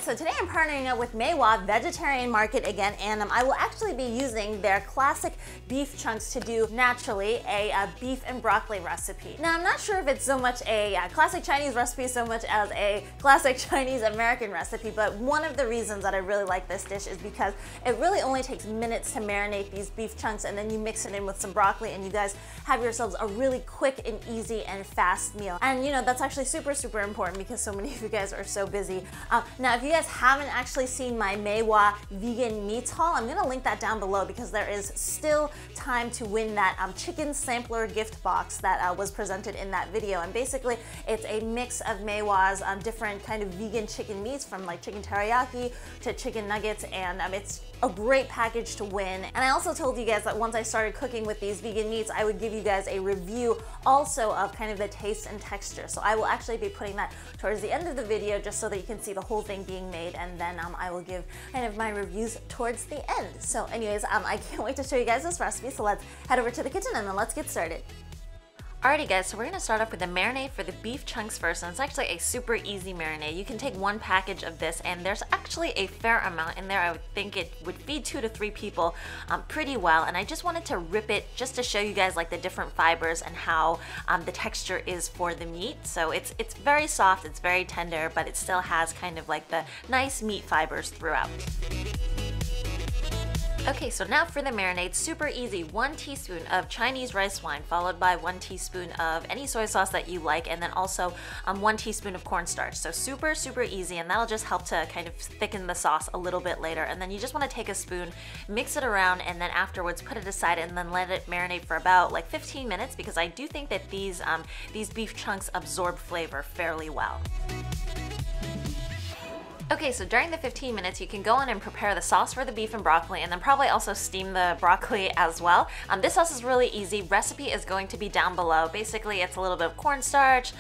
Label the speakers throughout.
Speaker 1: so today I'm partnering up with Meiwa Vegetarian Market again, and I will actually be using their classic beef chunks to do naturally a beef and broccoli recipe. Now I'm not sure if it's so much a classic Chinese recipe so much as a classic Chinese American recipe, but one of the reasons that I really like this dish is because it really only takes minutes to marinate these beef chunks, and then you mix it in with some broccoli and you guys have yourselves a really quick and easy and fast meal. And you know, that's actually super important because so many of you guys are so busy. Now, if you guys haven't actually seen my Meiwa vegan meats haul, I'm gonna link that down below because there is still time to win that chicken sampler gift box that was presented in that video. And basically, it's a mix of Meiwa's different kind of vegan chicken meats, from like chicken teriyaki to chicken nuggets, and it's a great package to win. And I also told you guys that once I started cooking with these vegan meats, I would give you guys a review also of kind of the taste and texture. So I will actually be putting that towards the end of the video just so that you can see the whole thing being made, and then I will give kind of my reviews towards the end. So anyways, I can't wait to show you guys this recipe, so let's head over to the kitchen and then let's get started. Alrighty guys, so we're going to start off with the marinade for the beef chunks first, and it's actually a super easy marinade. You can take one package of this, and there's actually a fair amount in there. I would think it would feed 2 to 3 people pretty well, and I just wanted to rip it just to show you guys like the different fibers and how the texture is for the meat. So it's very soft, it's very tender, but it still has kind of like the nice meat fibers throughout. Okay, so now for the marinade, super easy. 1 teaspoon of Chinese rice wine, followed by 1 teaspoon of any soy sauce that you like, and then also 1 teaspoon of cornstarch. So super easy, and that'll just help to kind of thicken the sauce a little bit later. And then you just want to take a spoon, mix it around, and then afterwards put it aside and then let it marinate for about like 15 minutes, because I do think that these beef chunks absorb flavor fairly well. Okay, so during the 15 minutes, you can go in and prepare the sauce for the beef and broccoli, and then probably also steam the broccoli as well. This sauce is really easy. Recipe is going to be down below. Basically, it's a little bit of cornstarch,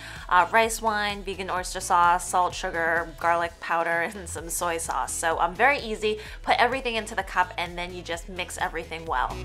Speaker 1: rice wine, vegan oyster sauce, salt, sugar, garlic powder, and some soy sauce. So very easy. Put everything into the cup, and then you just mix everything well.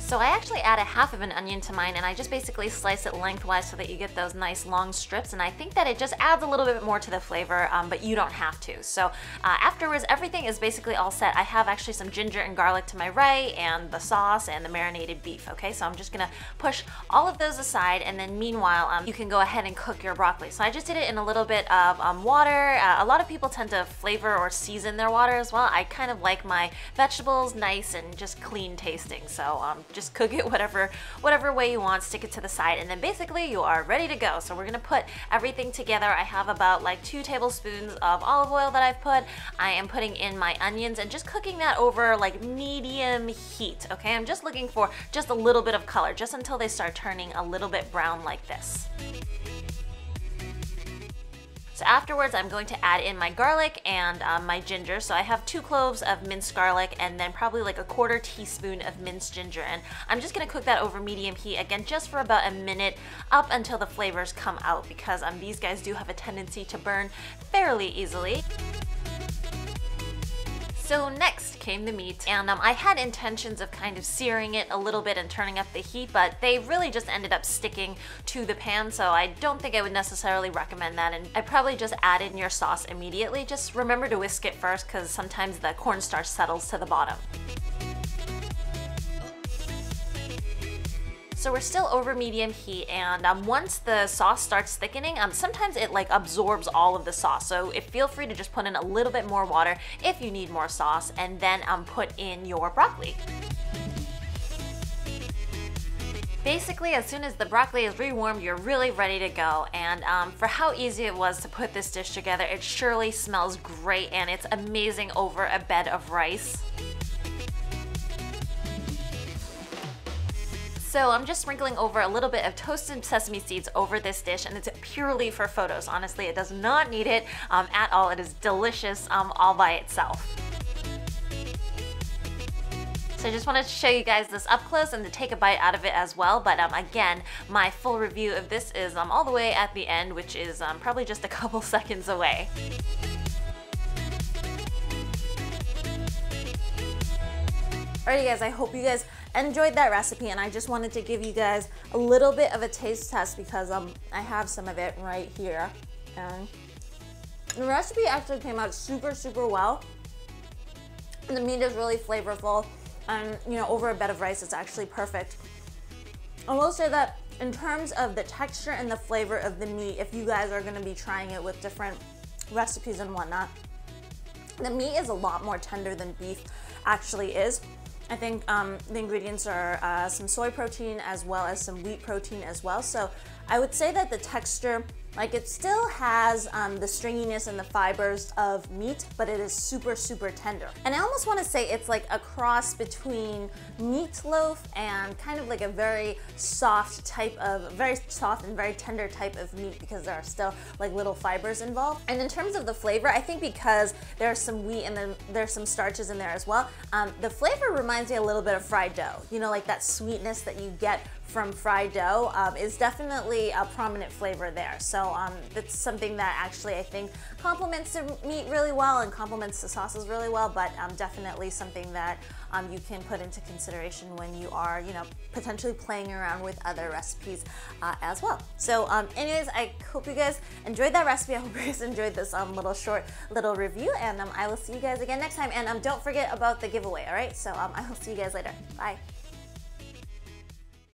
Speaker 1: So I actually added half of an onion to mine, and I just basically slice it lengthwise so that you get those nice long strips, and I think that it just adds a little bit more to the flavor, but you don't have to. So afterwards, everything is basically all set. I have actually some ginger and garlic to my right, and the sauce and the marinated beef, okay? So I'm just gonna push all of those aside, and then meanwhile, you can go ahead and cook your broccoli. So I just did it in a little bit of water. A lot of people tend to flavor or season their water as well. I kind of like my vegetables nice and just clean tasting, so just cook it whatever way you want, stick it to the side, and then basically you are ready to go. So we're gonna put everything together. I have about like 2 tablespoons of olive oil that I've put. I am putting in my onions and just cooking that over like medium heat, okay? I'm just looking for just a little bit of color, just until they start turning a little bit brown like this. So afterwards, I'm going to add in my garlic and my ginger. So I have 2 cloves of minced garlic, and then probably like a 1/4 teaspoon of minced ginger. And I'm just gonna cook that over medium heat, again, just for about a minute, up until the flavors come out, because these guys do have a tendency to burn fairly easily. So next came the meat, and I had intentions of kind of searing it a little bit and turning up the heat, but they really just ended up sticking to the pan, so I don't think I would necessarily recommend that, and I'd probably just add in your sauce immediately. Just remember to whisk it first, because sometimes the cornstarch settles to the bottom. So we're still over medium heat, and once the sauce starts thickening, sometimes it like absorbs all of the sauce. So feel free to just put in a little bit more water if you need more sauce, and then put in your broccoli. Basically, as soon as the broccoli is rewarmed, you're really ready to go. And for how easy it was to put this dish together, it surely smells great, and it's amazing over a bed of rice. So I'm just sprinkling over a little bit of toasted sesame seeds over this dish, and it's purely for photos. Honestly, it does not need it at all. It is delicious all by itself. So I just wanted to show you guys this up close and to take a bite out of it as well. But again, my full review of this is all the way at the end, which is probably just a couple seconds away. Alrighty guys, I hope you guys enjoyed that recipe, and I just wanted to give you guys a little bit of a taste test because I have some of it right here. And the recipe actually came out super, super well. The meat is really flavorful, and you know, over a bed of rice, it's actually perfect. I will say that in terms of the texture and the flavor of the meat, if you guys are going to be trying it with different recipes and whatnot, the meat is a lot more tender than beef actually is. I think the ingredients are some soy protein as well as some wheat protein as well. So I would say that the texture, like, it still has the stringiness and the fibers of meat, but it is super, super tender. And I almost want to say it's like a cross between meatloaf and kind of like a very soft and very tender type of meat, because there are still like little fibers involved. And in terms of the flavor, I think because there's some wheat and then there's some starches in there as well, the flavor reminds me a little bit of fried dough. You know, like that sweetness that you get from fried dough is definitely a prominent flavor there. So it's something that actually I think complements the meat really well and complements the sauces really well, but definitely something that you can put into consideration when you are, you know, potentially playing around with other recipes as well. So anyways, I hope you guys enjoyed that recipe. I hope you guys enjoyed this short little review, and I will see you guys again next time. And don't forget about the giveaway, all right? So I will see you guys later. Bye.